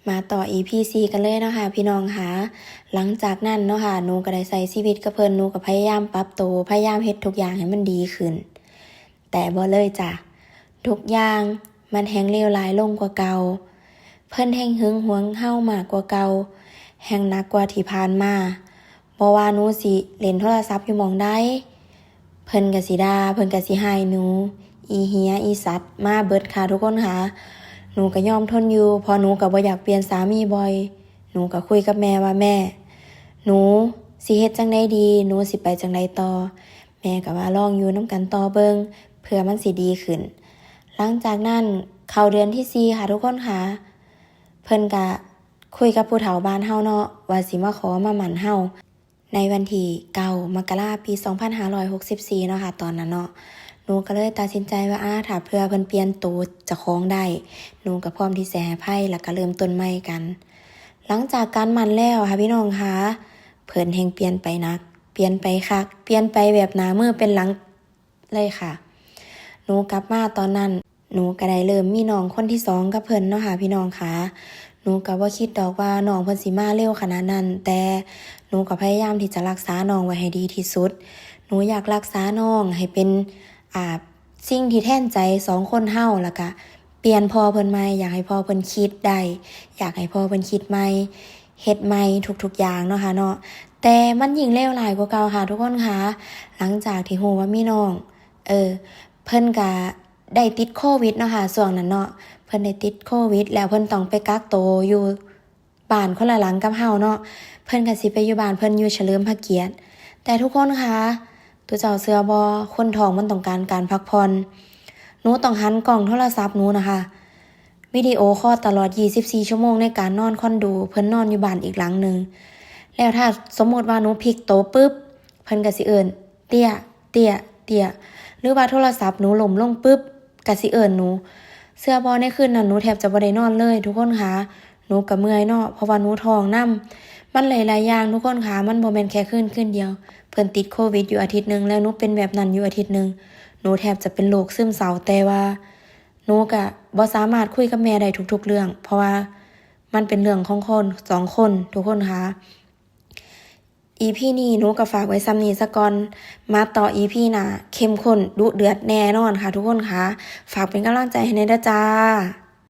มาต่อ EP 4กันเลยเนาะค่ะพี่น้องค่ะหลังจากนั้นเนาะค่ะหนูก็ได้ใส่ชีวิตกับเพิ่นหนูก็พยายามปรับตัวพยายามเฮ็ดทุกอย่างให้มันดีขึ้นแต่บ่เลยจ้ะทุกอย่างมันแฮงเลวร้ายลงกว่าเก่าเพิ่นแฮงหึงหวงเฮามากกว่าเก่าแฮงหนักกว่าที่ผ่านมาบ่ว่าหนูสิเล่นโทรศัพท์อยู่หม้องใดเพิ่นก็สิด่าเพิ่นก็สิให้หนูอีเหียอีสัตว์มาเบิดค่ะทุกคนค่ะหนูก็ยอมทนอยู่เพราะหนูก็บ่อยากเปลี่ยนสามีบ่อยหนูก็คุยกับแม่ว่าแม่หนูสิเฮ็ดจังได๋ดีหนูสิไปจังได๋ต่อแม่ก็ว่าลองอยู่นำกันต่อเบิ่งเพื่อมันสิดีขึ้นหลังจากนั้นเข้าเดือนที่4ค่ะทุกคนค่ะเพิ่นก็คุยกับผู้เฒ่าบ้านเฮาเนาะว่าสิมาขอมาหมั่นเฮาในวันที่9มกราคมปี2564เนาะค่ะตอนนั้นเนาะหนูก็เลยตัดสินใจว่าถ้าเพื่อเพิ่นเปลี่ยนตัวเจ้าของได้หนูก็พร้อมที่จะให้อภัยแล้วก็เริ่มต้นใหม่กันหลังจากการหมั่นแล้วค่ะพี่น้องค่ะเพิ่นแฮงเปลี่ยนไปนักเปลี่ยนไปคักเปลี่ยนไปแบบหน้ามือเป็นหลังเลยค่ะหนูกลับมาตอนนั้นหนูก็ได้เริ่มมีน้องคนที่2กับเพิ่นเนาะค่ะพี่น้องค่ะหนูก็บ่คิดดอกว่าน้องเพิ่นสิมาเร็วขนาดนั้นแต่หนูก็พยายามที่จะรักษาน้องไว้ให้ดีที่สุดหนูอยากรักษาน้องให้เป็นสิ่งที่แทนใจ2คนเฮาแล้วก็เปลี่ยนพ่อเพิ่นใหม่อยากให้พ่อเพิ่นคิดได้อยากให้พ่อเพิ่นคิดใหม่เฮ็ดใหม่ทุกๆอย่างเนาะค่ะเนาะแต่มันยิ่งเลวร้ายกว่าเก่าค่ะทุกคนค่ะหลังจากที่ฮู้ว่ามีน้องเพิ่นก็ได้ติดโควิดเนาะค่ะช่วงนั้นเนาะเพิ่นได้ติดโควิดแล้วเพิ่นต้องไปกักตัวอยู่บ้านคนละหลังกับเฮาเนาะเพิ่นก็สิไปอยู่บ้านเพิ่นอยู่เฉลิมพระเกียรติแต่ทุกคนค่ะตัวเจ้าเสือบ่คนท้องมันต้องการพักผ่อนหนูต้องหันกล้องโทรศัพท์หนูนะคะวิดีโอคอลตลอด24ชั่วโมงในการนอนคอนโดเพิ่นนอนอยู่บ้านอีกหลังนึงแล้วถ้าสมมุติว่าหนูพลิกโตปึ๊บเพิ่นก็สิเอิ้นเตี้ยเตี้ยเตี้ยหรือว่าโทรศัพท์หนูล้มลงปึ๊บก็สิเอิ้นหนูเสื้อบ่ในคืนนั้นหนูแทบจะบ่ได้นอนเลยทุกคนค่ะหนูก็เมื่อยเนาะเพราะว่าหนูท้องนำมันหลายๆอย่างทุกคนค่ะมันบ่แม่นแค่คืนเดียวเพิ่นติดโควิดอยู่อาทิตย์นึงแล้วหนูเป็นแบบนั้นอยู่อาทิตย์นึงหนูแทบจะเป็นโรคซึมเศร้าแต่ว่าหนูก็บ่สามารถคุยกับแม่ได้ทุกๆเรื่องเพราะว่ามันเป็นเรื่องของคน2คนทุกคนค่ะ EP นี้หนูก็ฝากไว้ซ้ำนี้ซะก่อนมาต่อ EP หน้าเข้มข้นดุเดือดแน่นอนค่ะทุกคนค่ะฝากเป็นกำลังใจให้แน่เด้อจ้า